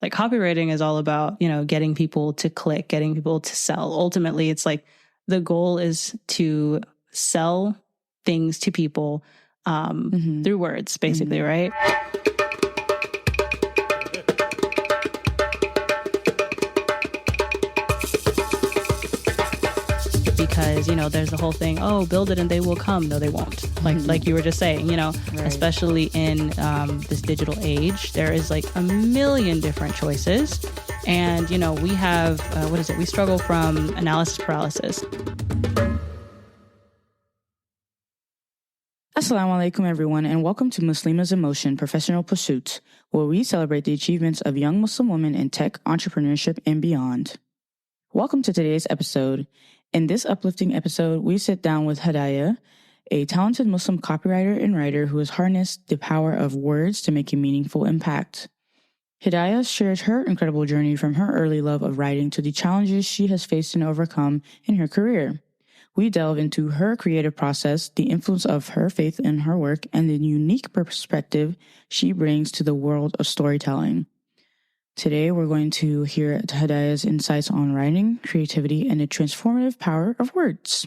like copywriting is all about, getting people to click, getting people to sell. Ultimately, it's like the goal is to sell things to people through words, basically, right? Because, there's the whole thing, build it and they will come. No, they won't. Like you were just saying, right. Especially in this digital age, there is like a million different choices. And, we have, we struggle from analysis paralysis. Assalamu alaikum, everyone, and welcome to Muslimas in Motion Professional Pursuits, where we celebrate the achievements of young Muslim women in tech, entrepreneurship, and beyond. Welcome to today's episode. In this uplifting episode, we sit down with Hedaya, a talented Muslim copywriter and writer who has harnessed the power of words to make a meaningful impact. Hedaya shares her incredible journey from her early love of writing to the challenges she has faced and overcome in her career. We delve into her creative process, the influence of her faith in her work, and the unique perspective she brings to the world of storytelling. Today, we're going to hear Hedaya's insights on writing, creativity, and the transformative power of words.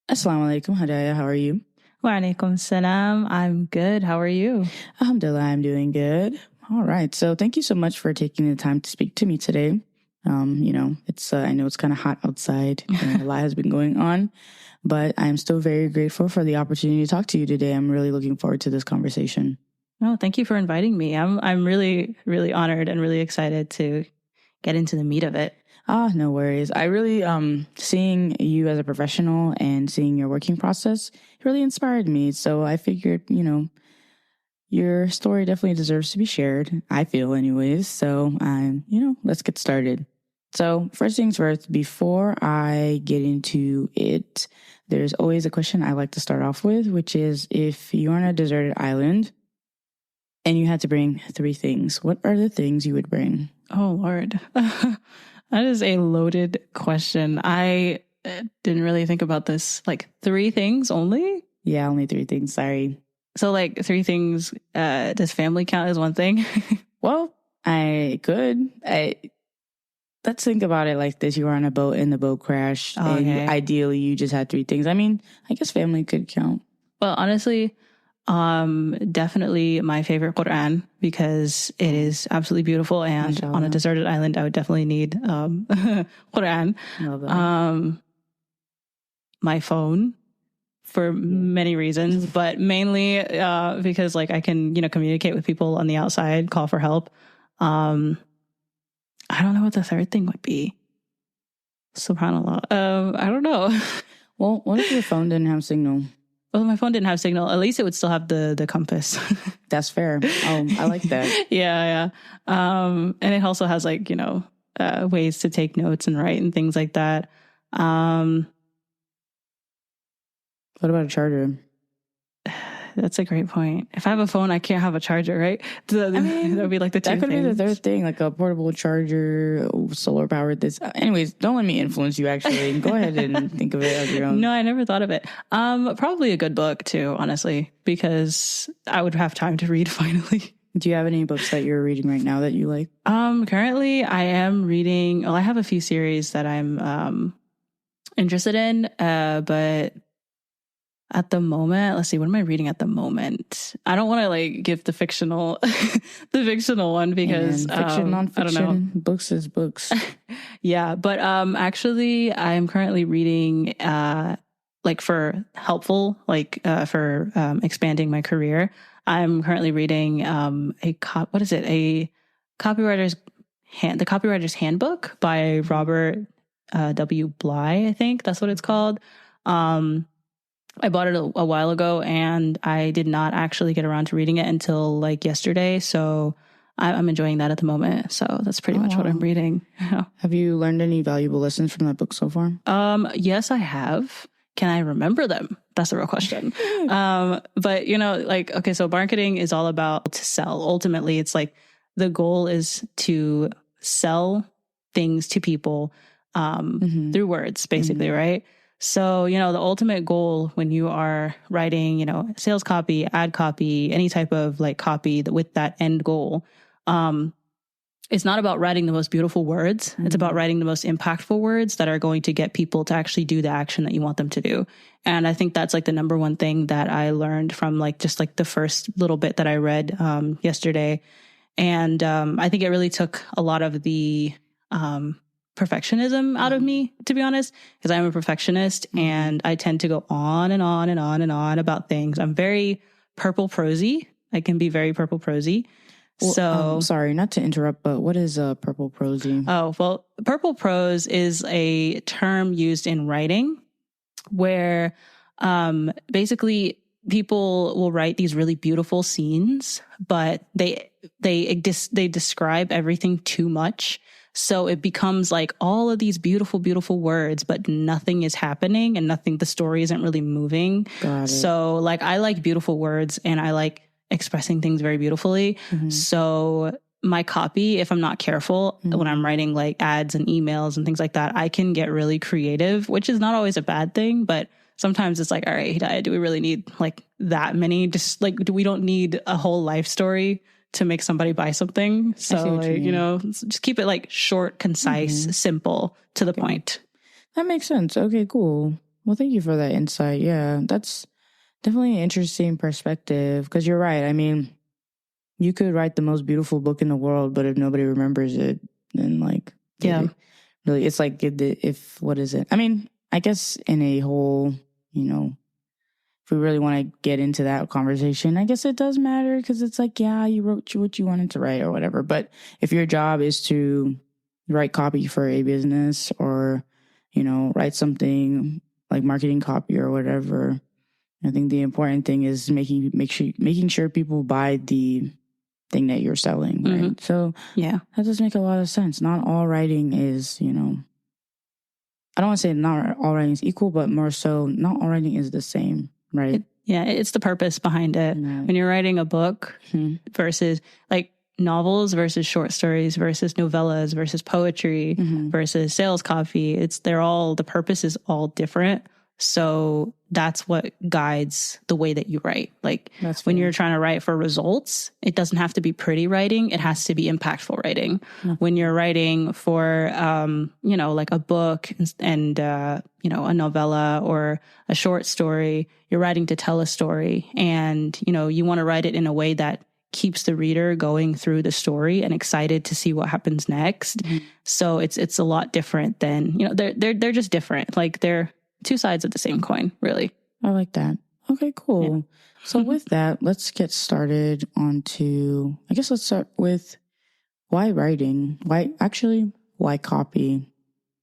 Assalamu alaikum, Hedaya. How are you? Wa alaikum salam. I'm good. How are you? Alhamdulillah, I'm doing good. All right. So thank you so much for taking the time to speak to me today. I know it's kind of hot outside and a lot has been going on, but I'm still very grateful for the opportunity to talk to you today. I'm really looking forward to this conversation. Oh, thank you for inviting me. I'm really, really honored and really excited to get into the meat of it. No worries. I really, seeing you as a professional and seeing your working process really inspired me. So I figured, your story definitely deserves to be shared. I feel anyways. So, let's get started. So first things first, before I get into it, there's always a question I like to start off with, which is if you're on a deserted island and you had to bring 3 things, what are the things you would bring? Oh, Lord. That is a loaded question. I didn't really think about this. Like 3 things only? Yeah, only 3 things. Sorry. So like 3 things, does family count as one thing? Well, I could. Let's think about it like this. You were on a boat and the boat crashed. Oh, okay. And ideally you just had 3 things. I mean, I guess family could count. Well, honestly, definitely my favorite Quran because it is absolutely beautiful. And Mashallah. On a deserted island, I would definitely need Quran. Love that. My phone for many reasons, but mainly because like I can, communicate with people on the outside, call for help. I don't know what the 3rd thing would be. SubhanAllah. I don't know. Well, what if your phone didn't have signal? Well, my phone didn't have signal. At least it would still have the compass. That's fair. Oh, I like that. Yeah. And it also has like, ways to take notes and write and things like that. What about a charger? That's a great point. If I have a phone, I can't have a charger, right? That would be like the 2 That could things. be the 3rd thing, like a portable charger, solar powered. This. Anyways, don't let me influence you. Actually, go ahead and think of it as your own. No, I never thought of it. Probably a good book too, honestly, because I would have time to read finally. Do you have any books that you're reading right now that you like? Currently, I am reading. Well, I have a few series that I'm interested in, but. At the moment, let's see, what am I reading at the moment? I don't want to like give the fictional one because fiction, nonfiction, I don't know. Books is books. Yeah, but actually, I am currently reading like for helpful, like for expanding my career. I'm currently reading the Copywriter's Handbook by Robert W. Bly. I think that's what it's called. I bought it a while ago and I did not actually get around to reading it until like yesterday. So I'm enjoying that at the moment. So that's pretty much what I'm reading. Yeah. Have you learned any valuable lessons from that book so far? Yes, I have. Can I remember them? That's the real question. But okay, so marketing is all about to sell. Ultimately, it's like the goal is to sell things to people through words, basically, right? So, the ultimate goal when you are writing, sales copy, ad copy, any type of like copy with that end goal, it's not about writing the most beautiful words. It's about writing the most impactful words that are going to get people to actually do the action that you want them to do. And I think that's like the number one thing that I learned from like just like the first little bit that I read yesterday. And I think it really took a lot of the perfectionism out of me, to be honest, because I'm a perfectionist and I tend to go on and on and on and on about things. I'm very purple prosy. I can be very purple prosy. Well, so sorry, not to interrupt, but what is purple prosy? Oh, well, purple prose is a term used in writing where basically people will write these really beautiful scenes, but they describe everything too much. So it becomes like all of these beautiful, beautiful words, but nothing is happening and the story isn't really moving. Got it. So like I like beautiful words and I like expressing things very beautifully. So my copy, if I'm not careful, when I'm writing like ads and emails and things like that, I can get really creative, which is not always a bad thing, but sometimes it's like, all right, Hedaya, do we really need like that many? Just like, we don't need a whole life story to make somebody buy something. So like, you know, just keep it like short, concise, simple, to the point. That makes sense. Okay, cool. Well, thank you for that insight. Yeah, that's definitely an interesting perspective, because you're right. I mean, you could write the most beautiful book in the world, but if nobody remembers it, then like, really, it's like what is it? I mean, I guess in a whole, you know, if we really want to get into that conversation, I guess it does matter, because it's like, yeah, you wrote what you wanted to write or whatever. But if your job is to write copy for a business or, you know, write something like marketing copy or whatever, I think the important thing is making sure people buy the thing that you're selling, right? So yeah, that does make a lot of sense. Not all writing is, you know, I don't want to say not all writing is equal, but more so not all writing is the same, right? It's the purpose behind it. Right. When you're writing a book versus like novels versus short stories versus novellas versus poetry versus sales copy, the purpose is all different. So that's what guides the way that you write. Like when you're trying to write for results, it doesn't have to be pretty writing. It has to be impactful writing. When you're writing for, you know, like a book and you know, a novella or a short story, you're writing to tell a story, and, you know, you want to write it in a way that keeps the reader going through the story and excited to see what happens next. So it's a lot different than, you know, they're just different. Like they're two sides of the same coin, really. I like that. Okay, cool. Yeah. So with that, let's get started let's start with why writing? Why copy?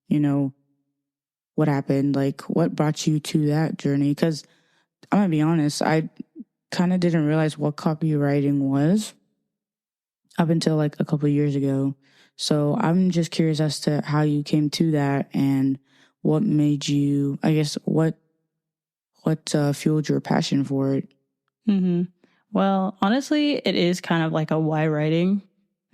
You know, what happened? Like, what brought you to that journey? Because I'm going to be honest, I kind of didn't realize what copywriting was up until like a couple of years ago. So I'm just curious as to how you came to that and what made you, I guess, what fueled your passion for it? Well, honestly, it is kind of like a why writing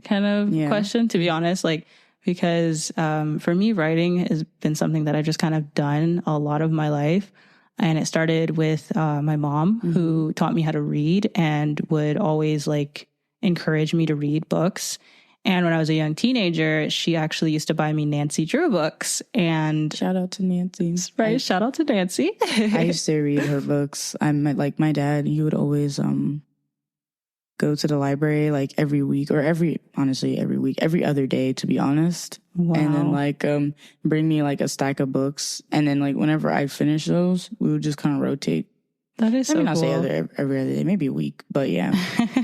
kind of question, to be honest. Like, because for me, writing has been something that I've just kind of done a lot of my life. And it started with my mom, who taught me how to read and would always like encourage me to read books. And when I was a young teenager, she actually used to buy me Nancy Drew books. And shout out to Nancy. Right. Shout out to Nancy. I used to read her books. Like my dad, he would always go to the library like every week or every week, every other day, to be honest. Wow. And then like bring me like a stack of books. And then like whenever I finish those, we would just kind of rotate. That is so cool. Not say every other day, maybe a week, but yeah.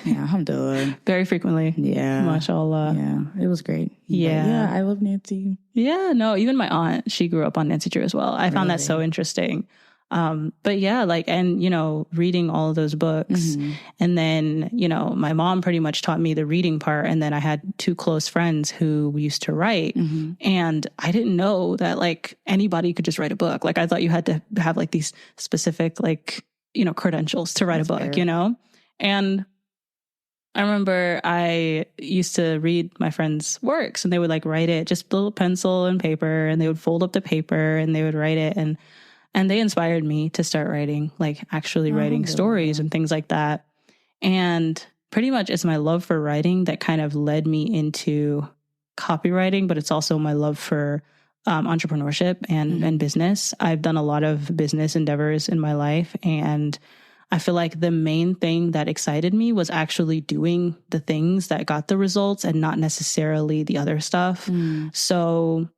Alhamdulillah. Very frequently. Yeah. MashaAllah. Yeah, it was great. Yeah. But yeah, I love Nancy. Yeah, no, even my aunt, she grew up on Nancy Drew as well. I found that so interesting. But yeah, like, and, you know, reading all of those books. And then, you know, my mom pretty much taught me the reading part. And then I had two close friends who used to write. And I didn't know that like anybody could just write a book. Like I thought you had to have like these specific, like, you know, credentials to write a book, fair. You know? And I remember I used to read my friends' works and they would like write it, just little pencil and paper, and they would fold up the paper and they would write it. And they inspired me to start writing, like actually writing stories and things like that. And pretty much it's my love for writing that kind of led me into copywriting, but it's also my love for entrepreneurship and business. I've done a lot of business endeavors in my life, and I feel like the main thing that excited me was actually doing the things that got the results and not necessarily the other stuff. So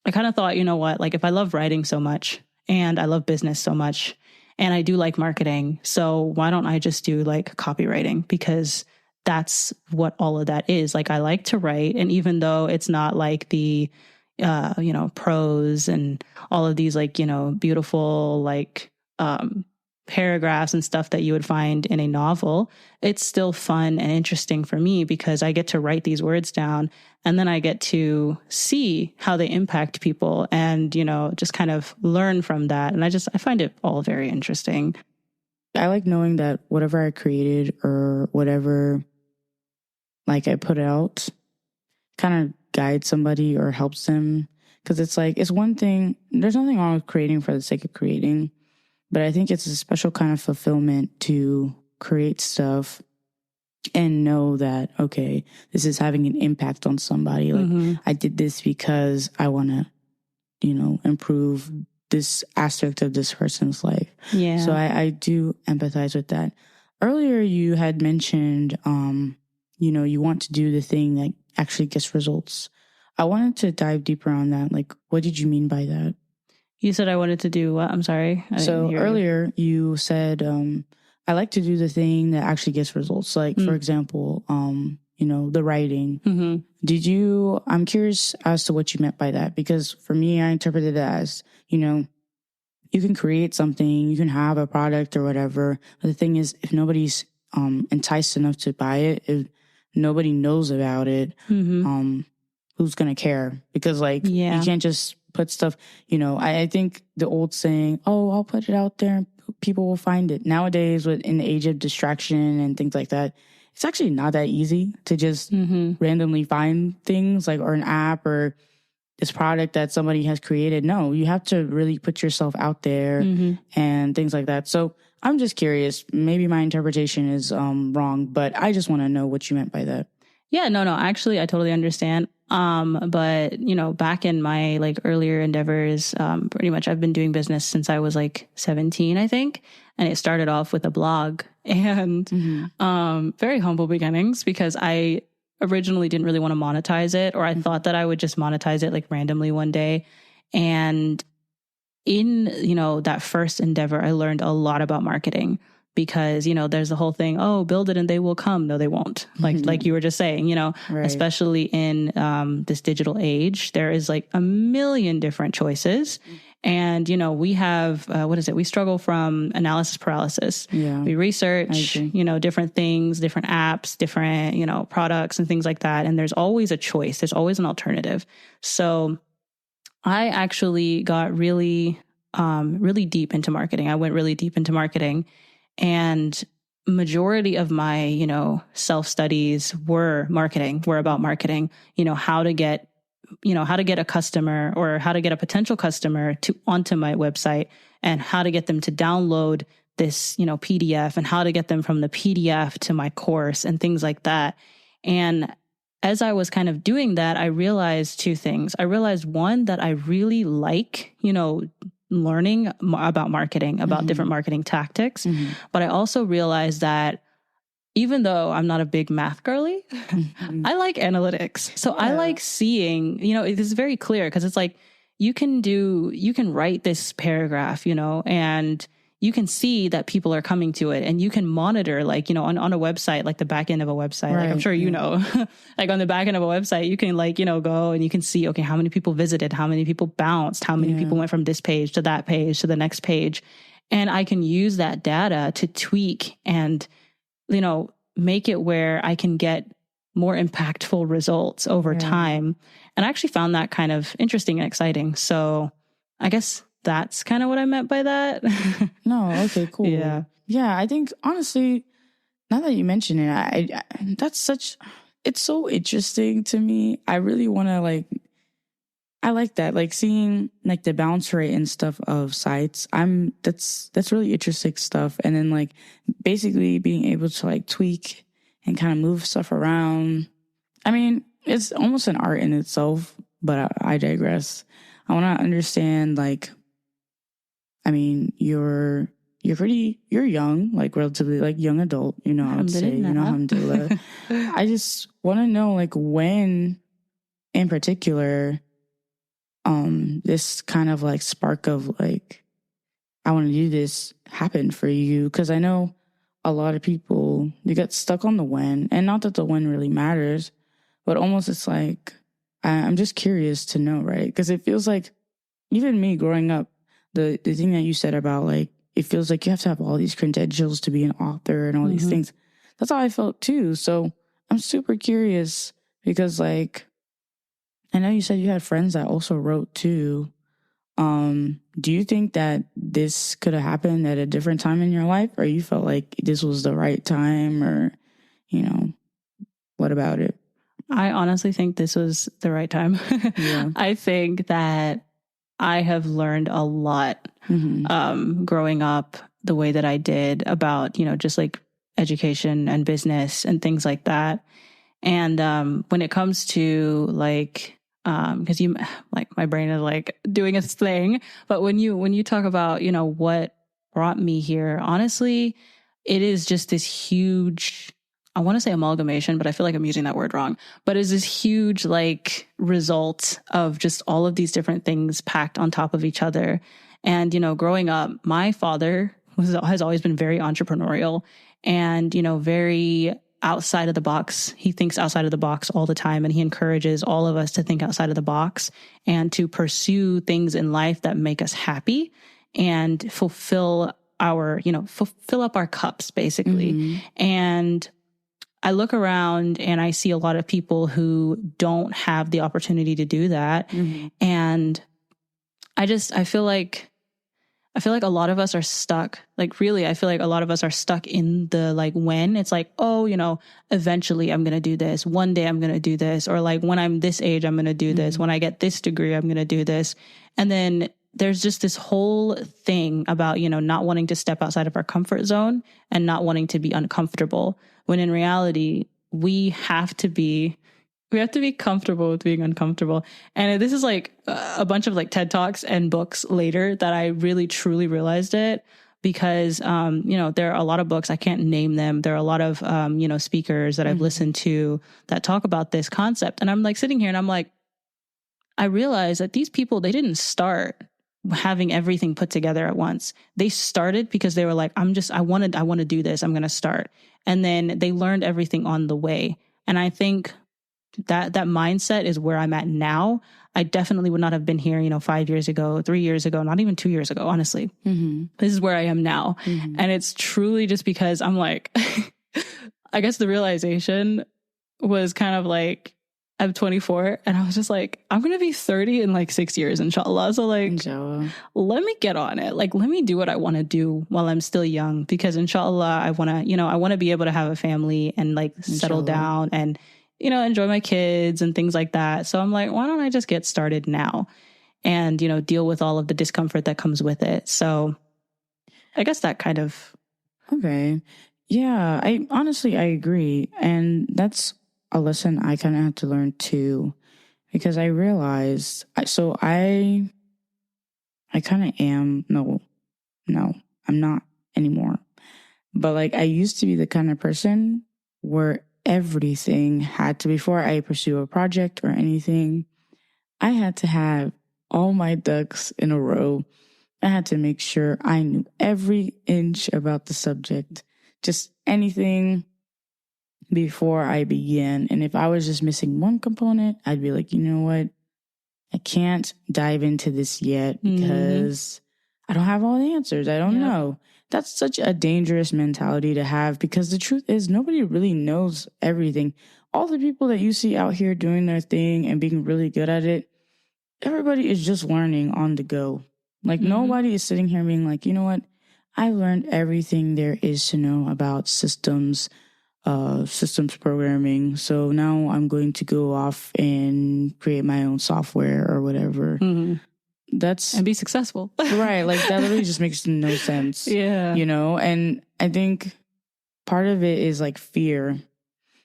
I kind of thought, you know what, like if I love writing so much and I love business so much and I do like marketing, so why don't I just do like copywriting? Because that's what all of that is. Like I like to write. And even though it's not like the, prose and all of these like, beautiful, like, paragraphs and stuff that you would find in a novel, it's still fun and interesting for me because I get to write these words down and then I get to see how they impact people and, just kind of learn from that. And I find it all very interesting. I like knowing that whatever I created or whatever like I put out kind of guides somebody or helps them. Because it's like, it's one thing, there's nothing wrong with creating for the sake of creating. But I think it's a special kind of fulfillment to create stuff and know that, okay, this is having an impact on somebody. Like I did this because I want to, improve this aspect of this person's life. Yeah. So I do empathize with that. Earlier, you had mentioned, you want to do the thing that actually gets results. I wanted to dive deeper on that. Like, what did you mean by that? You said I wanted to do what? I'm sorry. So earlier you said, I like to do the thing that actually gets results. Like, for example, the writing. I'm curious as to what you meant by that. Because for me, I interpreted it as, you can create something, you can have a product or whatever. But the thing is, if nobody's enticed enough to buy it, if nobody knows about it, who's going to care? Because you can't just put stuff, I think the old saying, oh, I'll put it out there and people will find it. Nowadays, in the age of distraction and things like that, it's actually not that easy to just randomly find things or an app or this product that somebody has created. No, you have to really put yourself out there and things like that. So I'm just curious. Maybe my interpretation is wrong, but I just want to know what you meant by that. Yeah, no, actually, I totally understand. But back in my earlier endeavors, pretty much I've been doing business since I was 17, I think. And it started off with a blog and, very humble beginnings because I originally didn't really want to monetize it, or I thought that I would just monetize it randomly one day. And in, that first endeavor, I learned a lot about marketing. Because, there's the whole thing, oh, build it and they will come. No, they won't. Like you were just saying, right. Especially in this digital age, there is a million different choices. And, we have, we struggle from analysis paralysis. Yeah. We research, different things, different apps, different, products and things like that. And there's always a choice. There's always an alternative. So I actually got really, really deep into marketing. I went really deep into marketing. And majority of my, self-studies were about marketing, how to get a customer or how to get a potential customer onto my website and how to get them to download this, PDF and how to get them from the PDF to my course and things like that. And as I was kind of doing that, I realized two things. I realized one, that I really like, learning about marketing, about different marketing tactics. But I also realized that even though I'm not a big math girly, I like analytics. So I like seeing, it is very clear because it's you can write this paragraph, and you can see that people are coming to it and you can monitor on a website, the back end of a website, right. I'm sure, on the back end of a website, you can go and you can see, okay, how many people visited, how many people bounced, how many people went from this page to that page to the next page. And I can use that data to tweak and, make it where I can get more impactful results over time. And I actually found that kind of interesting and exciting. So I guess that's kind of what I meant by that. No, okay, cool. Yeah. I think honestly, now that you mention it, it's so interesting to me. I really want to I like that, seeing the bounce rate and stuff of sites. That's really interesting stuff. And then basically being able to tweak and kind of move stuff around. I mean, it's almost an art in itself, but I digress. I want to understand, like, I mean, you're young, like relatively like young adult, I would say, alhamdulillah. I just want to know, like, when in particular, this kind of like spark of like, I want to do this happened for you. Because I know a lot of people, they get stuck on the when, and not that the when really matters, but almost it's like, I'm just curious to know, right? Because it feels like, even me growing up, the thing that you said about like, it feels like you have to have all these credentials to be an author and all these things. That's how I felt too. So I'm super curious because, like, I know you said you had friends that also wrote too. Do you think that this could have happened at a different time in your life, or you felt like this was the right time, or, what about it? I honestly think this was the right time. Yeah. I think that I have learned a lot growing up the way that I did about, just like education and business and things like that. And when it comes to like, because you like my brain is like doing its thing, but when you talk about what brought me here, honestly, it is just this huge, I want to say amalgamation, but I feel like I'm using that word wrong, but it's this huge like result of just all of these different things packed on top of each other. And growing up, my father has always been very entrepreneurial and very outside of the box. He thinks outside of the box all the time, and he encourages all of us to think outside of the box and to pursue things in life that make us happy and fulfill up our cups, basically. And I look around and I see a lot of people who don't have the opportunity to do that. And I feel like a lot of us are stuck. Like, really, I feel like a lot of us are stuck in the, like, when it's like, oh, eventually I'm going to do this. One day I'm going to do this. Or like, when I'm this age, I'm going to do this. When I get this degree, I'm going to do this. And then there's just this whole thing about, not wanting to step outside of our comfort zone and not wanting to be uncomfortable. When in reality, we have to be comfortable with being uncomfortable. And this is like a bunch of like TED Talks and books later that I really truly realized it, because, there are a lot of books, I can't name them. There are a lot of, speakers that I've listened to that talk about this concept. And I'm like sitting here and I'm like, I realized that these people, they didn't start having everything put together at once. They started because they were like, I want to do this. I'm going to start. And then they learned everything on the way. And I think that mindset is where I'm at now. I definitely would not have been here, 5 years ago, 3 years ago, not even 2 years ago, honestly. This is where I am now. And it's truly just because I'm like, I guess the realization was kind of like, I'm 24 and I was just like, I'm going to be 30 in like 6 years, inshallah. So like, inshallah. Let me get on it. Like, let me do what I want to do while I'm still young, because inshallah, I want to be able to have a family and like settle down and, enjoy my kids and things like that. So I'm like, why don't I just get started now and, deal with all of the discomfort that comes with it. So I guess that kind of. Okay. Yeah, I agree. And that's a lesson I kind of had to learn too, because I realized, I kind of am, no, I'm not anymore. But like, I used to be the kind of person where everything had to, before I pursue a project or anything, I had to have all my ducks in a row. I had to make sure I knew every inch about the subject, just anything before I began. And if I was just missing one component, I'd be like, you know what? I can't dive into this yet because I don't have all the answers. I don't know. That's such a dangerous mentality to have, because the truth is nobody really knows everything. All the people that you see out here doing their thing and being really good at it, everybody is just learning on the go. Like nobody is sitting here being like, you know what? I learned everything there is to know about systems programming. So now I'm going to go off and create my own software or whatever. And be successful. Right. Like that literally just makes no sense. Yeah. And I think part of it is like fear.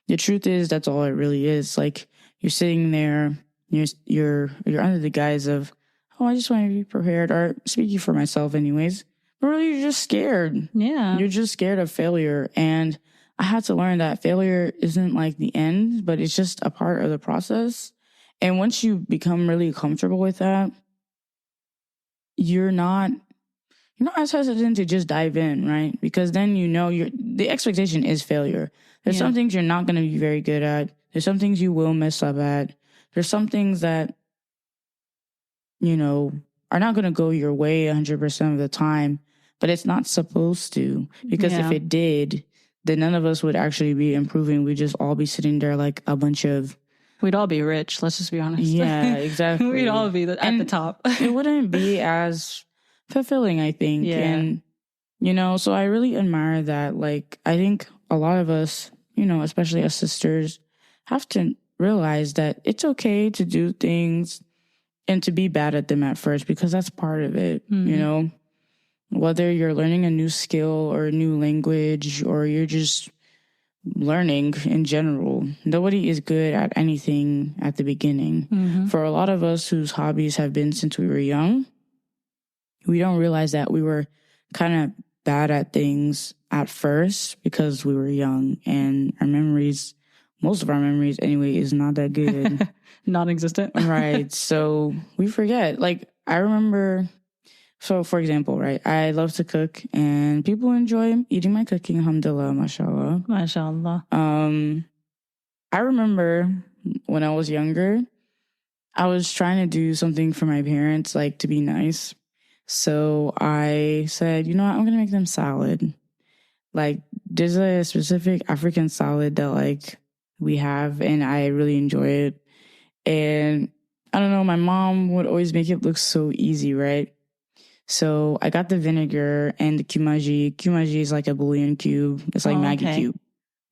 The truth is that's all it really is. Like, you're sitting there, you're under the guise of, oh, I just want to be prepared, or speaking for myself anyways, but really you're just scared. Yeah. You're just scared of failure. And I had to learn that failure isn't like the end, but it's just a part of the process. And once you become really comfortable with that, you're not as hesitant to just dive in, right? Because then the expectation is failure. There's some things you're not going to be very good at. There's some things you will mess up at. There's some things that, are not going to go your way 100% of the time, but it's not supposed to. Because if it did, then none of us would actually be improving. We'd just all be sitting there like a bunch of... We'd all be rich. Let's just be honest. Yeah, exactly. We'd all be at the top. It wouldn't be as fulfilling, I think. Yeah. And, so I really admire that. Like, I think a lot of us, especially as sisters, have to realize that it's okay to do things and to be bad at them at first, because that's part of it, whether you're learning a new skill or a new language, or you're just learning in general. Nobody is good at anything at the beginning. For a lot of us whose hobbies have been since we were young, we don't realize that we were kind of bad at things at first because we were young, and most of our memories anyway, is not that good. Non-existent. Right. So we forget. Like, I remember, so for example, right, I love to cook and people enjoy eating my cooking, alhamdulillah, mashallah. Mashallah. I remember when I was younger, I was trying to do something for my parents, like to be nice. So I said, you know what, I'm going to make them salad. Like, there's a specific African salad that like we have, and I really enjoy it. And I don't know, my mom would always make it look so easy, right? So I got the vinegar and the kumaji. Kumaji is like a bouillon cube. It's like Maggi cube.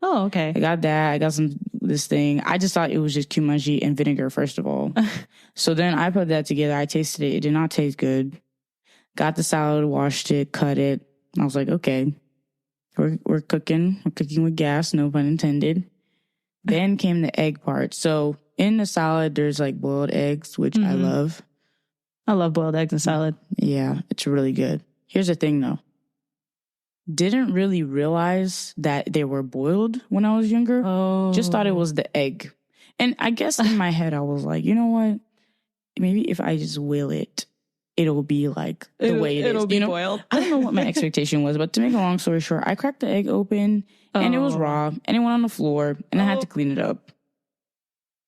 Oh, okay. I got that. I got this thing. I just thought it was just kumaji and vinegar, first of all. So then I put that together. I tasted it. It did not taste good. Got the salad, washed it, cut it. I was like, okay, we're cooking. We're cooking with gas, no pun intended. Then came the egg part. So in the salad, there's like boiled eggs, which I love. I love boiled eggs and salad. Yeah, it's really good. Here's the thing, though. Didn't really realize that they were boiled when I was younger. Oh. Just thought it was the egg. And I guess in my head, I was like, you know what? Maybe if I just will it, it'll be like the way it is. It'll be boiled. I don't know what my expectation was, but to make a long story short, I cracked the egg open and it was raw and it went on the floor and I had to clean it up.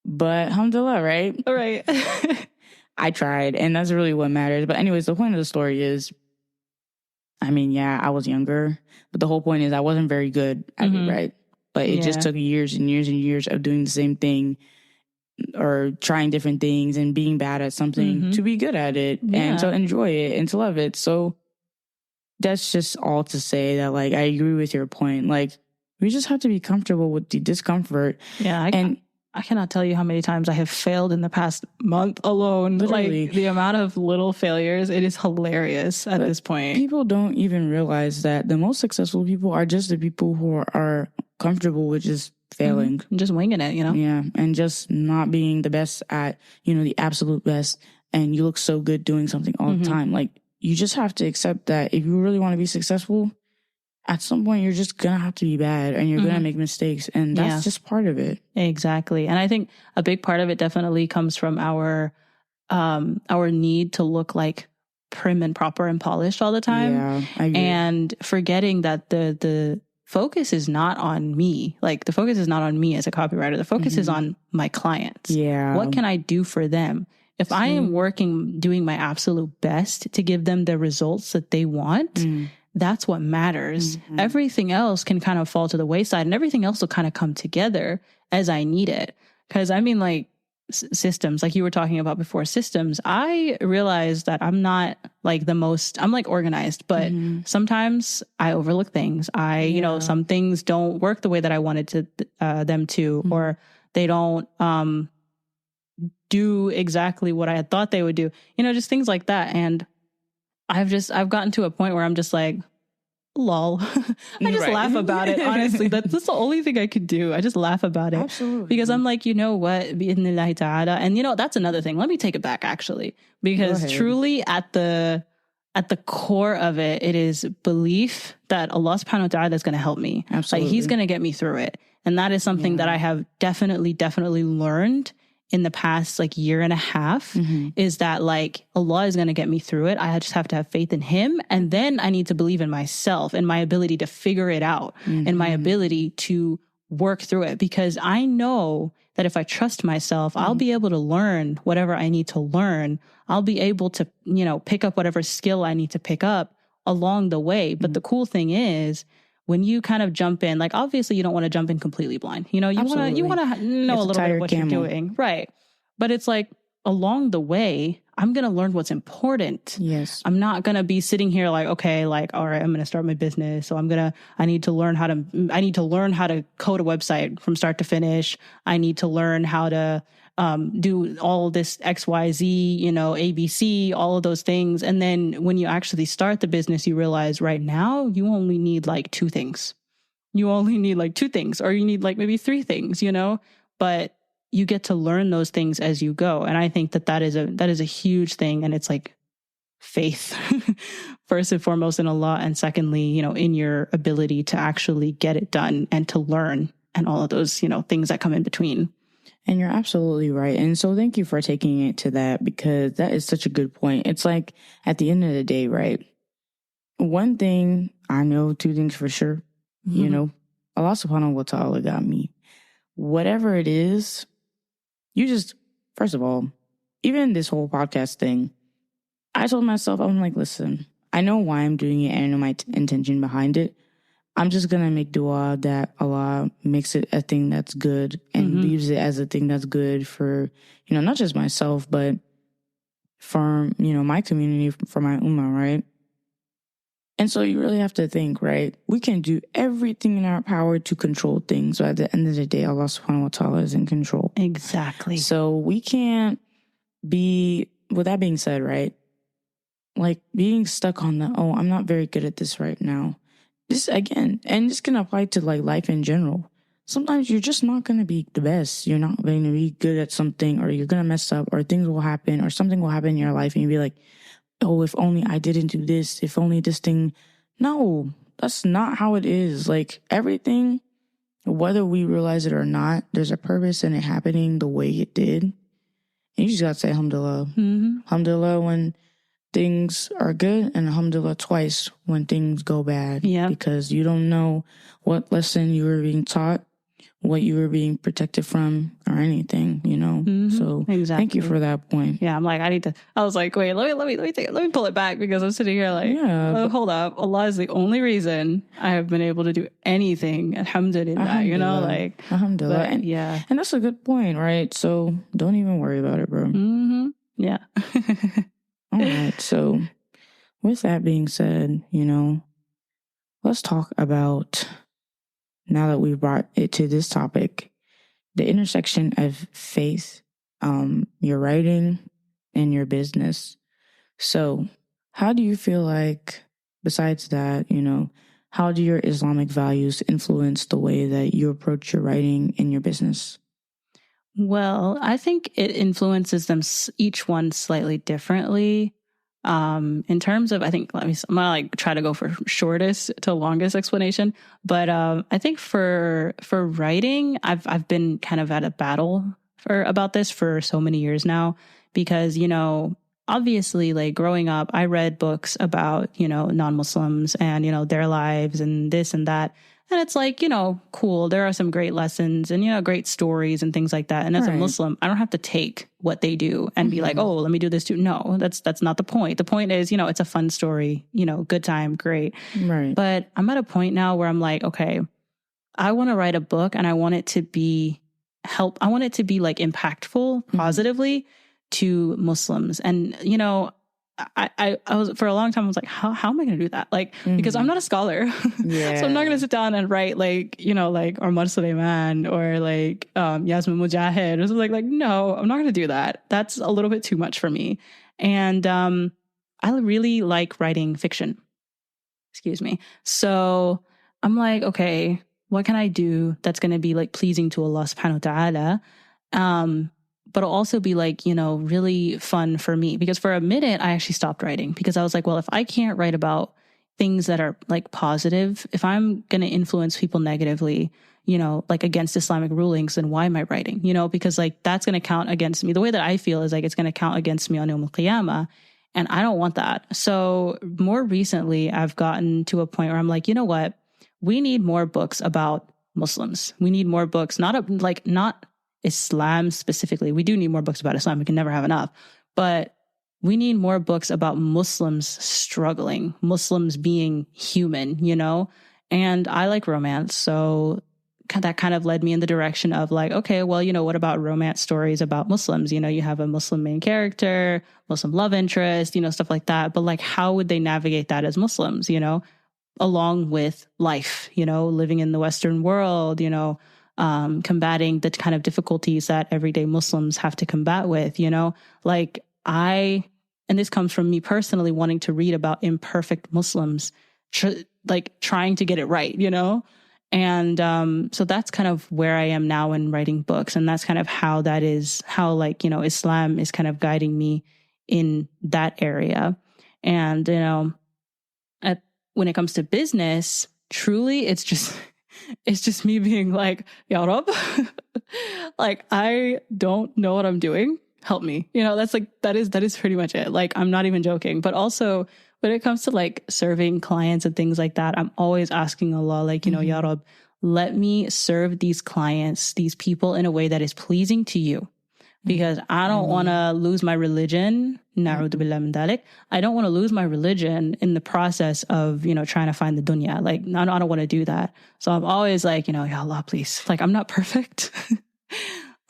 But alhamdulillah, right? All right. I tried, and that's really what matters. But anyways, the point of the story is, I mean, yeah, I was younger, but the whole point is I wasn't very good at it, right? But it just took years and years and years of doing the same thing or trying different things and being bad at something to be good at it and to enjoy it and to love it. So that's just all to say that, like, I agree with your point. Like, we just have to be comfortable with the discomfort. Yeah. I cannot tell you how many times I have failed in the past month alone. Literally. Like, the amount of little failures, it is hilarious at this point. People don't even realize that the most successful people are just the people who are comfortable with just failing. Just winging it, Yeah, and just not being the best at, the absolute best. And you look so good doing something all the time. Like, you just have to accept that if you really want to be successful, at some point you're just gonna have to be bad and you're gonna make mistakes, and that's just part of it. Exactly. And I think a big part of it definitely comes from our need to look like prim and proper and polished all the time. Yeah, I agree. And forgetting that the focus is not on me. Like, the focus is not on me as a copywriter. The focus is on my clients. Yeah. What can I do for them? If I am doing my absolute best to give them the results that they want, that's what matters. Everything else can kind of fall to the wayside, and everything else will kind of come together as I need it. Because I mean, like, systems, like you were talking about before, systems, I realized that I'm not like I'm like organized, but sometimes I overlook things. Some things don't work the way that I wanted them to, or they don't do exactly what I had thought they would do, just things like that. And I've gotten to a point where I'm just like, lol. I just laugh about it. Honestly, that's the only thing I could do. I just laugh about it. Absolutely. Because I'm like, you know what? Bi'idhnillahi ta'ala. And you know, that's another thing. Let me take it back actually. Because truly at the core of it, it is belief that Allah subhanahu wa ta'ala is going to help me. Absolutely. Like he's going to get me through it. And that is something that I have definitely learned in the past like year and a half, is that like Allah is going to get me through it. I just have to have faith in him. And then I need to believe in myself and my ability to figure it out and my ability to work through it. Because I know that if I trust myself, I'll be able to learn whatever I need to learn. I'll be able to, you know, pick up whatever skill I need to pick up along the way. But the cool thing is, when you kind of jump in, like obviously you don't want to jump in completely blind. You know, you want to know a little bit of what you're doing. Right. But it's like along the way, I'm going to learn what's important. Yes. I'm not going to be sitting here like, okay, like, all right, I'm going to start my business. So I need to learn how to code a website from start to finish. I need to learn how to do all this XYZ, you know, ABC, all of those things. And then when you actually start the business, you realize right now you only need like 2 things. You only need like 2 things, or you need like maybe 3 things, you know, but you get to learn those things as you go. And I think that is a huge thing. And it's like faith, first and foremost in Allah. And secondly, you know, in your ability to actually get it done and to learn and all of those, you know, things that come in between. And you're absolutely right. And so thank you for taking it to that, because that is such a good point. It's like at the end of the day, right? One thing I know, 2 things for sure, you know, Allah subhanahu wa ta'ala got me. Whatever it is, you just, first of all, even this whole podcast thing, I told myself, I'm like, listen, I know why I'm doing it and I know my intention behind it. I'm just going to make dua that Allah makes it a thing that's good and leaves it as a thing that's good for, you know, not just myself, but for, you know, my community, for my ummah, right? And so you really have to think, right? We can do everything in our power to control things, but at the end of the day, Allah subhanahu wa ta'ala is in control. Exactly. So we can't be, with that being said, right? Like being stuck on I'm not very good at this right now. This again, and this can apply to like life in general. Sometimes you're just not going to be the best. You're not going to be good at something, or you're going to mess up, or things will happen, or something will happen in your life, and you'll be like, oh, if only I didn't do this, if only this thing. No, that's not how it is. Like everything, whether we realize it or not, there's a purpose in it happening the way it did. And you just got to say alhamdulillah. Alhamdulillah when things are good, and alhamdulillah twice when things go bad. Yeah. Because you don't know what lesson you were being taught, what you were being protected from, or anything, you know? So thank you for that point. Yeah. I'm like, I was like, wait, let me pull it back, because I'm sitting here like, hold up. Allah is the only reason I have been able to do anything. Alhamdulillah, you know, like, alhamdulillah. But, and that's a good point, right? So don't even worry about it, bro. Yeah. All right. So with that being said, you know, let's talk about, now that we've brought it to this topic, the intersection of faith, your writing, and your business. So how do you feel like, besides that, you know, how do your Islamic values influence the way that you approach your writing and your business? Well, I think it influences them each one slightly differently. In terms of, I think, I'm gonna like try to go for shortest to longest explanation. But I think for writing, I've been kind of at a battle about this for so many years now, because, you know, obviously, like growing up, I read books about, you know, non-Muslims and, you know, their lives and this and that. And it's like, you know, cool. There are some great lessons and, you know, great stories and things like that. And as a Muslim, I don't have to take what they do and be like, oh, let me do this too. No, that's not the point. The point is, you know, it's a fun story, you know, good time, great. Right. But I'm at a point now where I'm like, okay, I want to write a book and I want it to be I want it to be like impactful positively to Muslims. And, you know, I was, for a long time, I was like, how am I going to do that? Like, because I'm not a scholar. So I'm not going to sit down and write like, you know, like Omar Suleiman or like Yasmin Mujahid or something like, no, I'm not going to do that. That's a little bit too much for me. And I really like writing fiction. Excuse me. So I'm like, okay, what can I do that's going to be like pleasing to Allah subhanahu wa ta'ala? But it'll also be like, really fun for me. Because for a minute, I actually stopped writing because I was like, well, if I can't write about things that are like positive, if I'm going to influence people negatively, like against Islamic rulings, then why am I writing? Because like that's going to count against me. The way that I feel is like it's going to count against me on Yawm al-Qiyamah. And I don't want that. So more recently, I've gotten to a point where I'm like, you know what? We need more books about Muslims. We need more books, not Islam specifically. We do need more books about Islam. We can never have enough. But we need more books about Muslims struggling, Muslims being human, And I like romance. So that kind of led me in the direction of like, okay, well, what about romance stories about Muslims? You have a Muslim main character, Muslim love interest, stuff like that. But like, how would they navigate that as Muslims, along with life, living in the Western world, combating the kind of difficulties that everyday Muslims have to combat with, like and this comes from me personally wanting to read about imperfect Muslims, trying to get it right, And so that's kind of where I am now in writing books. And that's kind of how Islam is kind of guiding me in that area. And, when it comes to business, truly, it's just me being like, Ya Rab, like, I don't know what I'm doing. Help me. That is pretty much it. Like, I'm not even joking. But also, when it comes to like serving clients and things like that, I'm always asking Allah, like, Ya Rab, let me serve these clients, these people in a way that is pleasing to you. Because I don't want to lose my religion. Na'udhu billah min dhalik. I don't want to lose my religion in the process of, trying to find the dunya. Like, I don't want to do that. So I'm always like, Ya Allah, please. Like, I'm not perfect.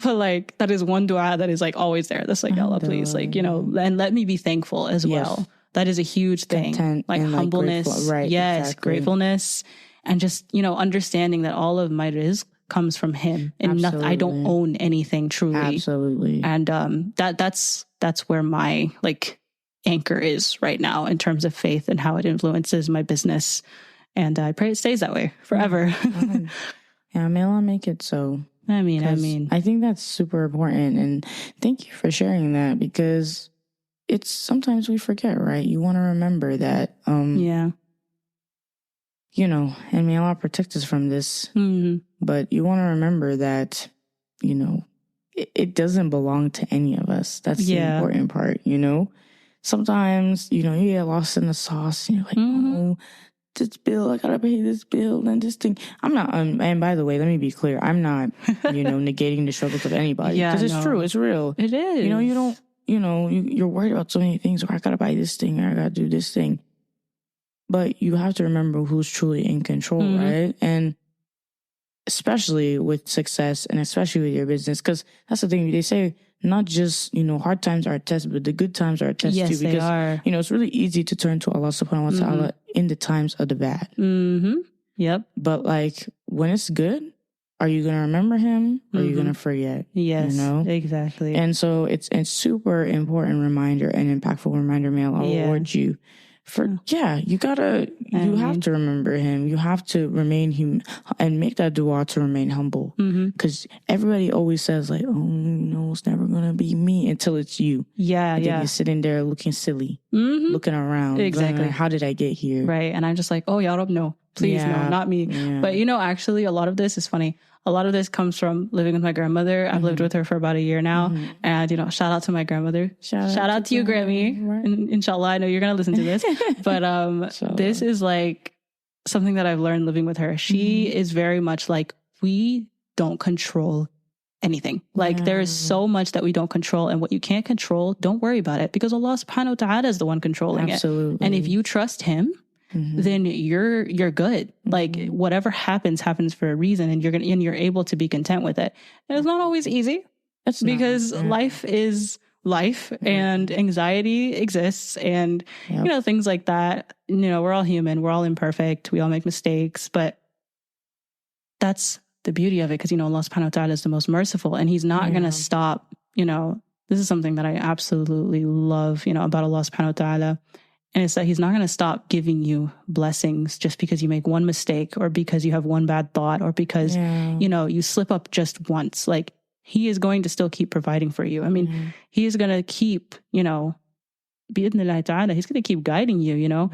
But like, that is one dua that is like always there. That's like, Ya Allah, please. Like, and let me be thankful as well. That is a huge thing. Content like humbleness. Like right, yes, exactly. Gratefulness. And just, understanding that all of my rizq comes from him and nothing, I don't own anything truly. Absolutely. And that's where my like anchor is right now in terms of faith and how it influences my business. And I pray it stays that way forever. Yeah, may Allah make it so. I mean, I think that's super important. And thank you for sharing that because it's sometimes we forget, right? You want to remember that. Yeah. And may Allah protect us from this. Mm-hmm. But you want to remember that, it doesn't belong to any of us. That's the important part, Sometimes, you get lost in the sauce and you're like, oh, this bill, I gotta pay this bill and this thing. I'm not, and by the way, let me be clear. I'm not, negating the struggles of anybody. Because it's true. It's real. It is. You don't, you're worried about so many things. Or I gotta buy this thing. Or I gotta do this thing. But you have to remember who's truly in control, right? And especially with success and especially with your business, because that's the thing. They say not just, hard times are a test, but the good times are a test too. Because, they are. It's really easy to turn to Allah subhanahu wa ta'ala in the times of the bad. Mm-hmm. Yep. But like when it's good, are you going to remember him or are you going to forget? Yes, exactly. And so it's a super important reminder and impactful reminder. May Allah reward you. You have to remember him. You have to remain human and make that dua to remain humble. Because everybody always says like, oh, it's never going to be me until it's you. Yeah, and then you're sitting there looking silly, looking around. Exactly. Like, how did I get here? Right. And I'm just like, oh, Ya Rab, no, please, no, not me. Yeah. But actually a lot of this is funny. A lot of this comes from living with my grandmother. I've lived with her for about a year now. And, shout out to my grandmother. Shout out to you, Grammy. Right. And inshallah, I know you're going to listen to this. But this is like something that I've learned living with her. She is very much like, we don't control anything. Like there is so much that we don't control. And what you can't control, don't worry about it. Because Allah subhanahu wa ta'ala is the one controlling it. And if you trust him, then you're good. Like whatever happens for a reason, and you're able to be content with it. And it's not always easy. Because life is life and anxiety exists and things like that. We're all human, we're all imperfect, we all make mistakes, but that's the beauty of it, because Allah subhanahu wa ta'ala is the most merciful, and he's not gonna stop. This is something that I absolutely love, about Allah subhanahu wa ta'ala. And it's that he's not going to stop giving you blessings just because you make one mistake or because you have one bad thought or because, you slip up just once. Like, he is going to still keep providing for you. I mean, he is going to keep, bi'idhnillahi ta'ala, he's going to keep guiding you,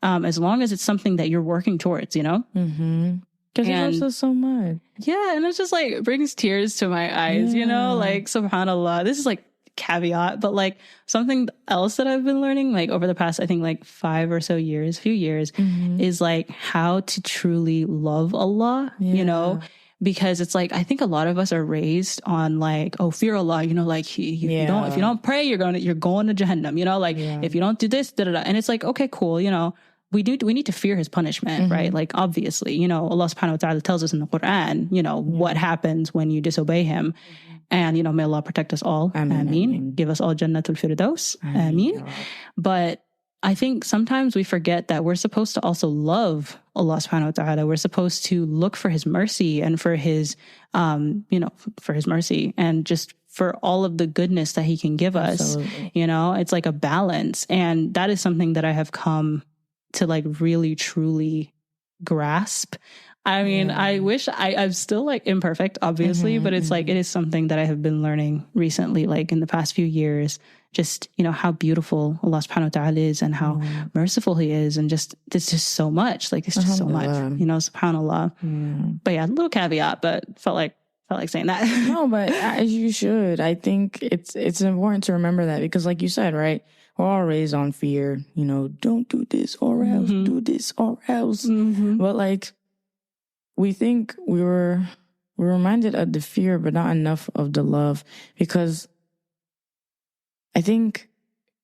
as long as it's something that you're working towards, Because he loves us so much. Yeah. And it's just like, it brings tears to my eyes, like, subhanAllah. This is like caveat, but like something else that I've been learning, like over the past, I think like 5 or so years, few years, is like how to truly love Allah, because it's like, I think a lot of us are raised on like, oh, fear Allah, like if you don't pray, you're going to Jahannam, like if you don't do this, and it's like, okay, cool. We need to fear his punishment, right? Like, obviously, Allah subhanahu wa ta'ala tells us in the Quran, what happens when you disobey him. And, may Allah protect us all. Ameen. Give us all Jannatul Firdaus. Ameen. But I think sometimes we forget that we're supposed to also love Allah subhanahu wa ta'ala. We're supposed to look for his mercy and for his, for his mercy and just for all of the goodness that he can give us. It's like a balance. And that is something that I have come to like really, truly grasp. I mean, I wish I'm still like imperfect, obviously, but it's like, it is something that I have been learning recently, like in the past few years, just, how beautiful Allah subhanahu wa ta'ala is and how merciful he is. And just, there's just so much, like, it's just so much, subhanAllah. But yeah, a little caveat, but felt like saying that. No, but as you should. I think it's important to remember that because like you said, right? We're all raised on fear, don't do this or else, do this or else. But like, we think we're reminded of the fear, but not enough of the love, because I think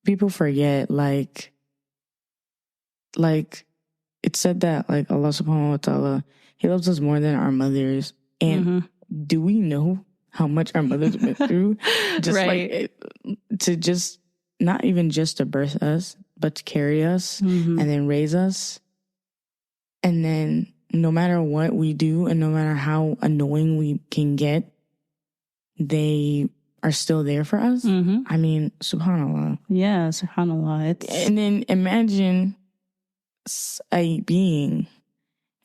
people forget, like it said that like Allah subhanahu wa ta'ala, he loves us more than our mothers. And do we know how much our mothers went through? Just like to just, not even just to birth us, but to carry us and then raise us. And then no matter what we do and no matter how annoying we can get, they are still there for us. I mean, subhanAllah. Yeah, subhanAllah. And then imagine a being,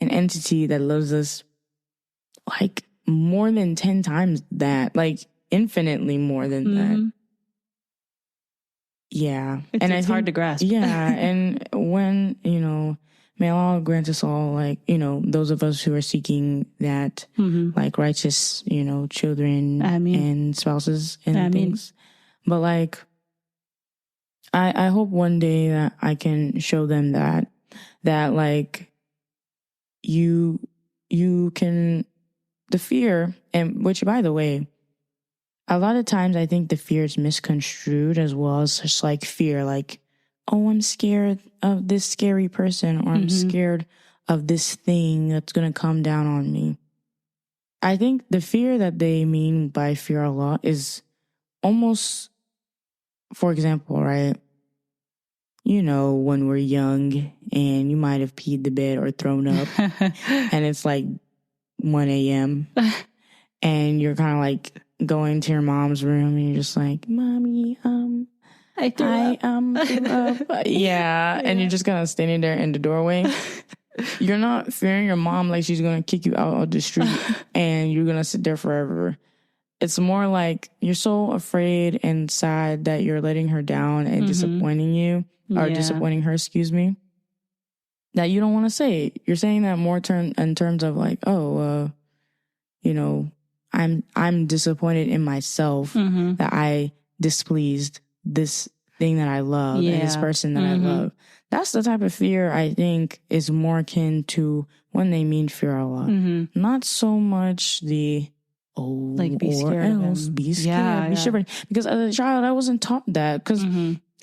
an entity that loves us like more than 10 times that, like infinitely more than that. Yeah. It's hard to grasp. Yeah. And when, may Allah grant us all, like, those of us who are seeking that, like, righteous, children and spouses and things. But, like, I hope one day that I can show them that like, you can, the fear, and which, by the way, a lot of times I think the fear is misconstrued as well as just like fear, like, oh, I'm scared of this scary person, or I'm scared of this thing that's going to come down on me. I think the fear that they mean by fear Allah is almost, for example, right? When we're young and you might have peed the bed or thrown up and it's like 1 a.m. and you're kind of like going to your mom's room and you're just like, Mommy, I threw up. Yeah. And you're just kind of standing there in the doorway. You're not fearing your mom like she's going to kick you out of the street and you're going to sit there forever. It's more like you're so afraid and sad that you're letting her down and disappointing you, or disappointing her, that you don't want to say it. You're saying that more in terms of like, I'm disappointed in myself that I displeased this thing that I love and this person that I love. That's the type of fear I think is more akin to when they mean fear Allah. Not so much the like be scared else, be scared, be shivering. Because as a child, I wasn't taught that. Because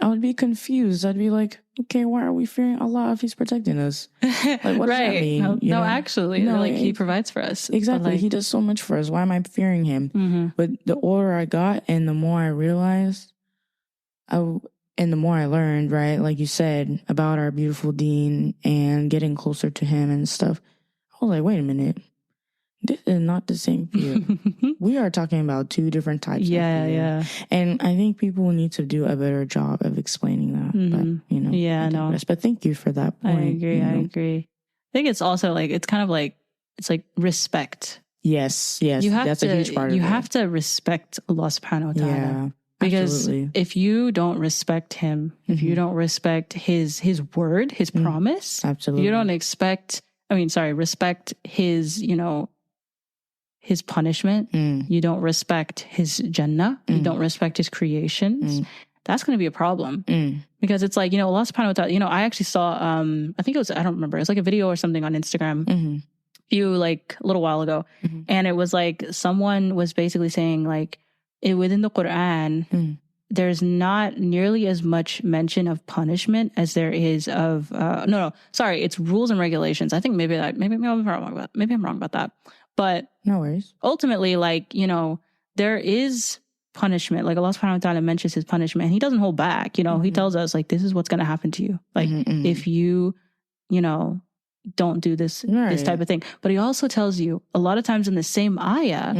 I would be confused. I'd be like, okay, why are we fearing Allah if He's protecting us? Like, what does that mean? No, actually, like He provides for us. Exactly, He does so much for us. Why am I fearing Him? But the older I got, and the more I realized, and the more I learned, right, like you said, about our beautiful Deen and getting closer to Him and stuff, I was like, wait a minute. this is not the same view. We are talking about two different types of view. Yeah. And I think people need to do a better job of explaining that. But, you know. Yeah, no. But thank you for that point. I agree. I think it's also like, it's kind of like, it's like respect. Yes. That's a huge part of it. You have to respect Allah subhanahu wa ta'ala. Yeah. Because absolutely. if you don't respect him, if you don't respect his word, his promise, absolutely. You don't respect his, you know, his punishment. You don't respect his Jannah. You don't respect his creations. That's going to be a problem. Because it's like, you know, Allah subhanahu wa ta'ala, you know, I actually saw, I think it was, I don't remember, it was like a video or something on Instagram a little while ago. And it was like, someone was basically saying like, within the Quran, there's not nearly as much mention of punishment as there is of, it's rules and regulations. I think maybe I'm wrong about that. But no worries. Ultimately, like, you know, there is punishment. Like Allah subhanahu wa ta'ala mentions his punishment and he doesn't hold back. You know, he tells us like, this is what's going to happen to you. Like if you know, don't do this type of thing. But he also tells you a lot of times in the same ayah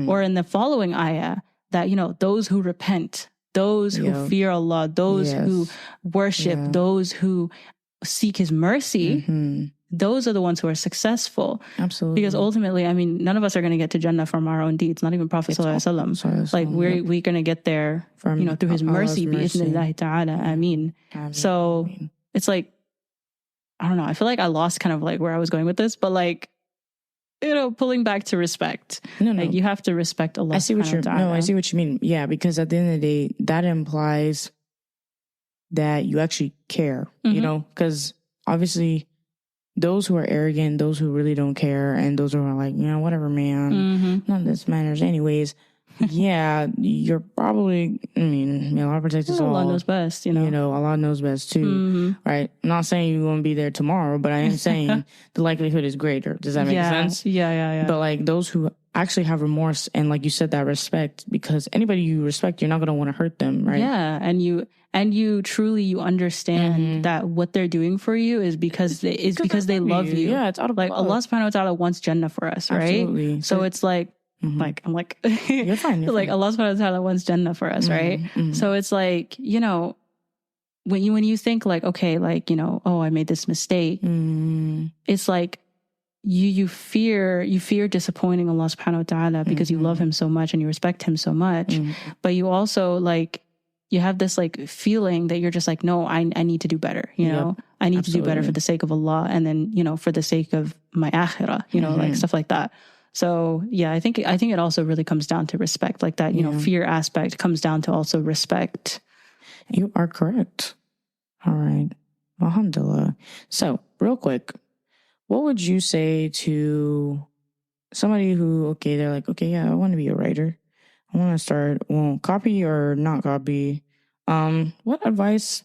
or in the following ayah that, you know, those who repent, those who fear Allah, those who worship, those who seek his mercy, those are the ones who are successful. Absolutely. Because ultimately, I mean, none of us are going to get to Jannah from our own deeds, not even Prophet Sallallahu Alaihi Wasallam. Like we're going to get there from, you know, through his mercy, bi'ithnillahi ta'ala. Ameen. So it's like, I don't know. I feel like I lost kind of like where I was going with this, but like, you know, pulling back to respect. No. Like you have to respect Allah. I see what you mean. Yeah, because at the end of the day, that implies that you actually care, you know, because obviously those who are arrogant, those who really don't care, and those who are like, you know, whatever, man, none of this matters anyways. Yeah, you're probably, I mean, Allah protects us all. Allah knows best, you know. You know, Allah knows best too, right? I'm not saying you're going to be there tomorrow, but I am saying the likelihood is greater. Does that make sense? Yeah. But like those who actually have remorse and like you said, that respect, because anybody you respect, you're not going to want to hurt them, right? Yeah, and you truly understand that what they're doing for you is because they love you. Yeah, it's out of like love. Allah subhanahu wa ta'ala wants Jannah for us, right? Absolutely. So it's like, like I'm like you're fine. Like Allah subhanahu wa ta'ala wants Jannah for us, right? So it's like, you know, when you think like, okay, like, you know, oh, I made this mistake, it's like you fear disappointing Allah subhanahu wa ta'ala because you love him so much and you respect him so much, but you also like you have this like feeling that you're just like, no, I need to do better, you know. I need to do better for the sake of Allah, and then, you know, for the sake of my akhirah, you know, like stuff like that. So yeah, I think it also really comes down to respect, like that, you know, fear aspect comes down to also respect. You are correct. All right. Alhamdulillah. So real quick, what would you say to somebody who, okay, they're like, okay, yeah, I want to be a writer. I want to start, well, copy or not copy. What's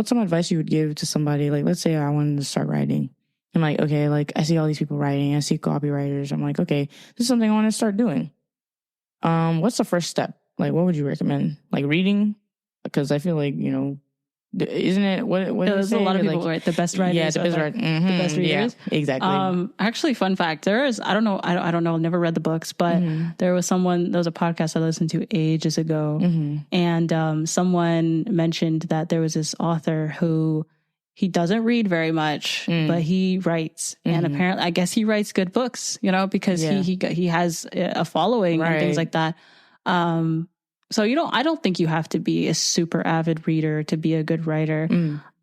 some advice you would give to somebody? Like, let's say I wanted to start writing. I'm like, okay, like I see all these people writing, I see copywriters. I'm like, okay, this is something I want to start doing. What's the first step? Like, what would you recommend? Like reading? Because I feel like, you know, isn't it there's a lot of people, like, right? The best writers. Yeah, the best writers. The best readers. Yeah, exactly. Actually, fun fact, I don't know, I've never read the books, but there was a podcast I listened to ages ago, and someone mentioned that there was this author who he doesn't read very much, but he writes, and apparently, I guess he writes good books, you know, because he has a following and things like that. So I don't think you have to be a super avid reader to be a good writer.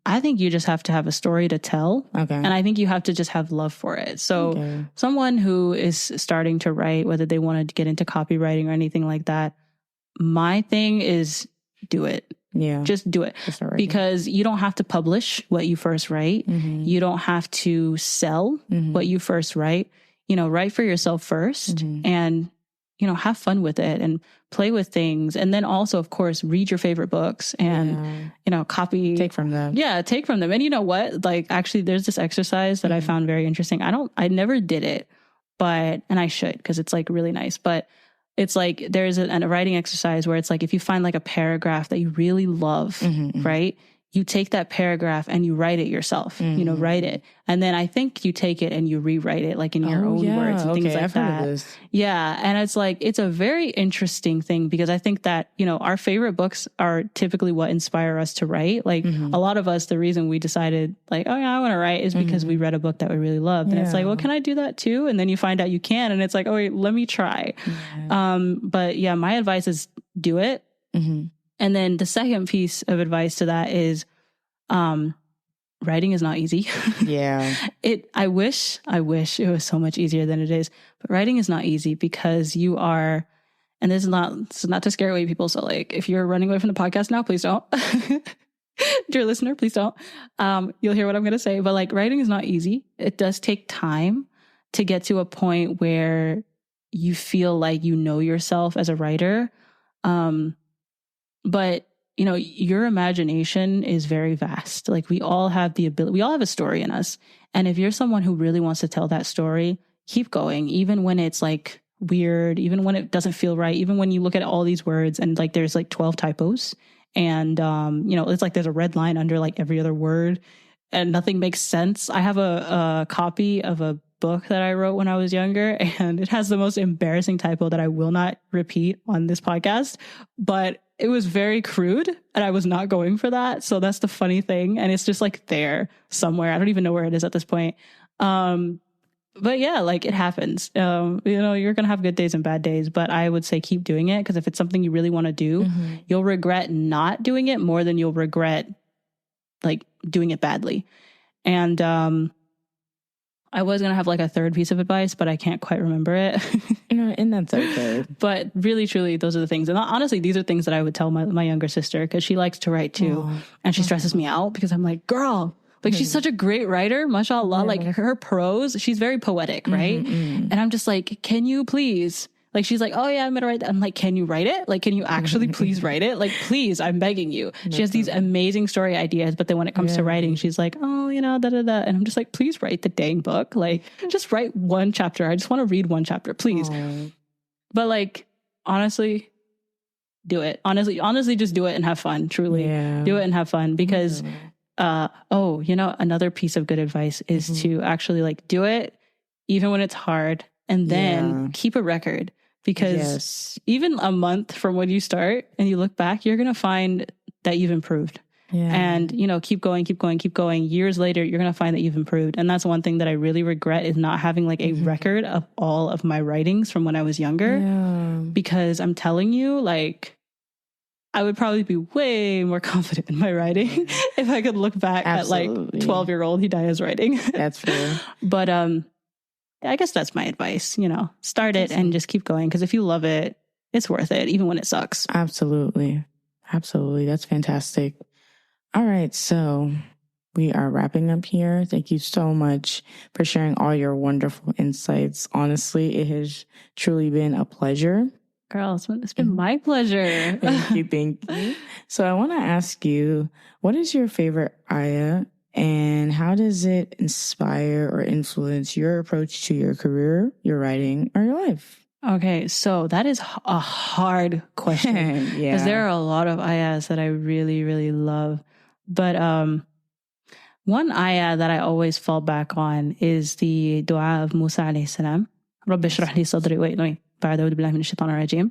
I think you just have to have a story to tell. Okay. And I think you have to just have love for it. So someone who is starting to write, whether they want to get into copywriting or anything like that, my thing is do it. Yeah. Just do it. Because you don't have to publish what you first write. You don't have to sell what you first write. You know, write for yourself first and, you know, have fun with it and play with things. And then also, of course, read your favorite books and, you know, copy. Take from them. Yeah, take from them. And you know what? Like, actually, there's this exercise that I found very interesting. I never did it, and I should, because it's like really nice. But it's like, there's a writing exercise where it's like, if you find like a paragraph that you really love, right? you take that paragraph and you write it yourself, write it. And then I think you take it and you rewrite it like in your own words and things like I've that. heard of this. Yeah. And it's like, it's a very interesting thing because I think that, our favorite books are typically what inspire us to write. Like a lot of us, the reason we decided like, oh yeah, I want to write is because we read a book that we really loved. And it's like, well, can I do that too? And then you find out you can. And it's like, oh wait, let me try. But yeah, my advice is do it. And then the second piece of advice to that is, writing is not easy. Yeah. I wish it was so much easier than it is, but writing is not easy because you are, and this is not to scare away people. So like, if you're running away from the podcast now, please don't. Dear listener, please don't. You'll hear what I'm going to say, but like writing is not easy. It does take time to get to a point where you feel like you know yourself as a writer. But your imagination is very vast. Like we all have the ability, we all have a story in us. And if you're someone who really wants to tell that story, keep going, even when it's like weird, even when it doesn't feel right, even when you look at all these words and like there's like 12 typos and, it's like there's a red line under like every other word and nothing makes sense. I have a copy of a book that I wrote when I was younger, and it has the most embarrassing typo that I will not repeat on this podcast, but it was very crude and I was not going for that. So that's the funny thing. And it's just like there somewhere. I don't even know where it is at this point. But yeah, like it happens. You're going to have good days and bad days, but I would say keep doing it because if it's something you really want to do, you'll regret not doing it more than you'll regret like doing it badly. And, I was going to have like a third piece of advice, but I can't quite remember it. And that's okay. But really, truly, those are the things. And honestly, these are things that I would tell my younger sister because she likes to write too. Aww. And she stresses me out because I'm like, girl, like she's such a great writer. Mashallah, like her prose, she's very poetic, right? And I'm just like, can you please? Like, she's like, oh yeah, I'm going to write that. I'm like, can you write it? Like, can you actually please write it? Like, please, I'm begging you. She has these amazing story ideas, but then when it comes to writing, she's like, oh, da, da, da. And I'm just like, please write the dang book. Like, just write one chapter. I just want to read one chapter, please. Aww. But like, honestly, do it. Honestly, just do it and have fun. Truly do it and have fun because, another piece of good advice is to actually like do it even when it's hard and then keep a record. Because even a month from when you start and you look back, you're going to find that you've improved. Yeah. And, keep going. Years later, you're going to find that you've improved. And that's one thing that I really regret is not having like a record of all of my writings from when I was younger. Yeah. Because I'm telling you, like, I would probably be way more confident in my writing if I could look back at like 12-year-old Hedaya's writing. That's fair. But, I guess that's my advice, start it and just keep going. Because if you love it, it's worth it, even when it sucks. Absolutely. That's fantastic. All right. So we are wrapping up here. Thank you so much for sharing all your wonderful insights. Honestly, it has truly been a pleasure. Girl, it's been my pleasure. Thank you. So I want to ask you, what is your favorite ayah? And how does it inspire or influence your approach to your career, your writing, or your life? Okay, so that is a hard question. Because there are a lot of ayahs that I really, really love. But one ayah that I always fall back on is the dua of Musa alayhi salam. رب اشرح لي صدري بعد أعوذ بالله من الشيطان الرجيم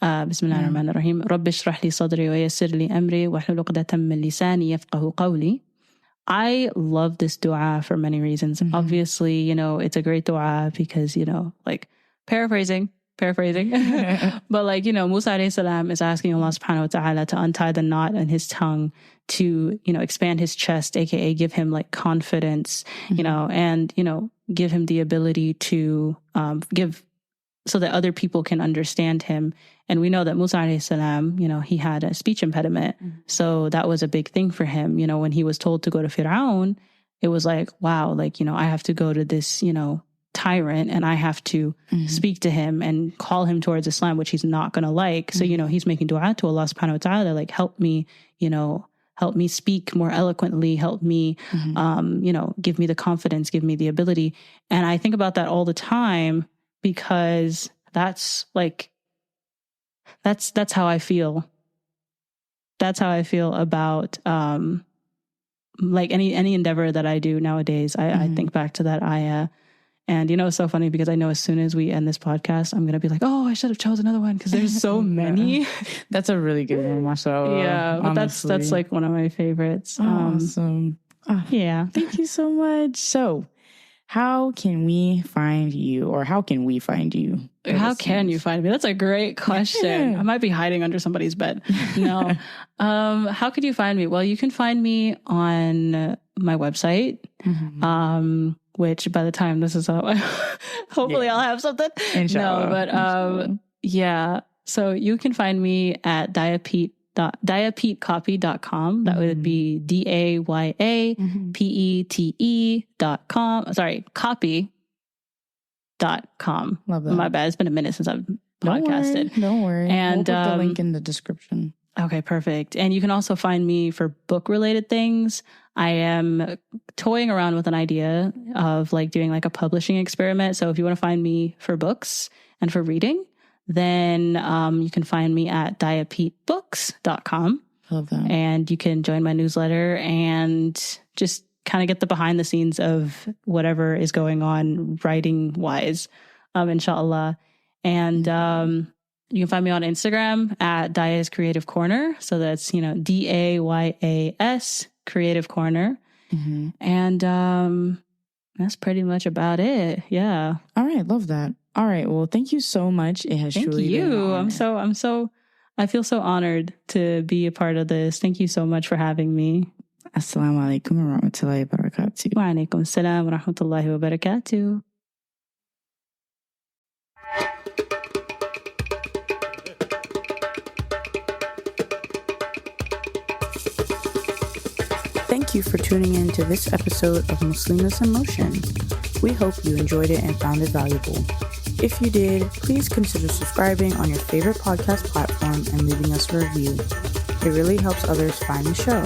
بسم الله الرحمن الرحيم رب اشرح لي صدري ويسر لي أمري واحلل عقدة من لساني يفقهوا قولي. I love this dua for many reasons. Obviously, it's a great dua because, like paraphrasing. But like, Musa alayhi salam is asking Allah subhanahu wa ta'ala to untie the knot in his tongue to, expand his chest, aka give him like confidence, and, give him the ability to give so that other people can understand him. And we know that Musa alayhi salam, he had a speech impediment. So that was a big thing for him. When he was told to go to Fir'aun, it was like, wow, like, I have to go to this, tyrant and I have to speak to him and call him towards Islam, which he's not going to like. So, he's making dua to Allah subhanahu wa ta'ala, like, help me speak more eloquently, help me, give me the confidence, give me the ability. And I think about that all the time because that's how I feel. That's how I feel about, like any endeavor that I do nowadays, I think back to that ayah. And, it's so funny because I know as soon as we end this podcast, I'm going to be like, oh, I should have chose another one because there's so many. That's a really good one, mashallah. Yeah, but that's like one of my favorites. Awesome. Yeah. Thank you so much. So how can we find you, or how can we find you? How can you find me? That's a great question. I might be hiding under somebody's bed. No. How could you find me? Well, you can find me on my website, which by the time this is up, hopefully I'll have something. Inshallah. No, but yeah. So you can find me at DayaPeteCopy.com. That would be DayaPete.com. Sorry, copy.com. Love that. My bad. It's been a minute since I've podcasted. Don't worry. And we'll put the link in the description. Okay, perfect. And you can also find me for book related things. I am toying around with an idea of like doing like a publishing experiment. So if you want to find me for books and for reading, then you can find me at DayaPeteBooks.com. Love that. And you can join my newsletter and just kind of get the behind the scenes of whatever is going on writing wise, inshallah. And you can find me on Instagram at Daya's Creative Corner. So that's, DAYAS Creative Corner. And that's pretty much about it. Yeah. All right. Love that. All right. Well, thank you so much. It has truly been an honor. I feel so honored to be a part of this. Thank you so much for having me. Assalamu alaikum wa rahmatullahi wa barakatuh. Wa alaikum assalam wa rahmatullahi wa barakatuh. Thank you for tuning in to this episode of Muslimas in Motion. We hope you enjoyed it and found it valuable. If you did, please consider subscribing on your favorite podcast platform and leaving us a review. It really helps others find the show.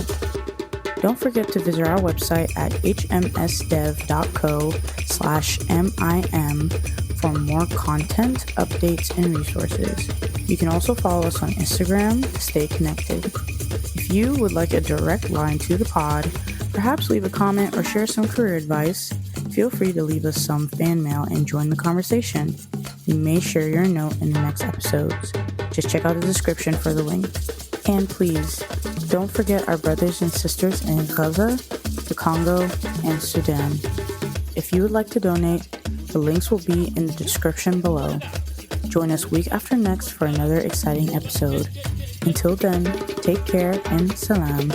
Don't forget to visit our website at hmsdev.co/MIM for more content, updates, and resources. You can also follow us on Instagram to stay connected. If you would like a direct line to the pod, perhaps leave a comment or share some career advice, feel free to leave us some fan mail and join the conversation. We may share your note in the next episodes. Just check out the description for the link. And please, don't forget our brothers and sisters in Gaza, the Congo, and Sudan. If you would like to donate, the links will be in the description below. Join us week after next for another exciting episode. Until then, take care and salam.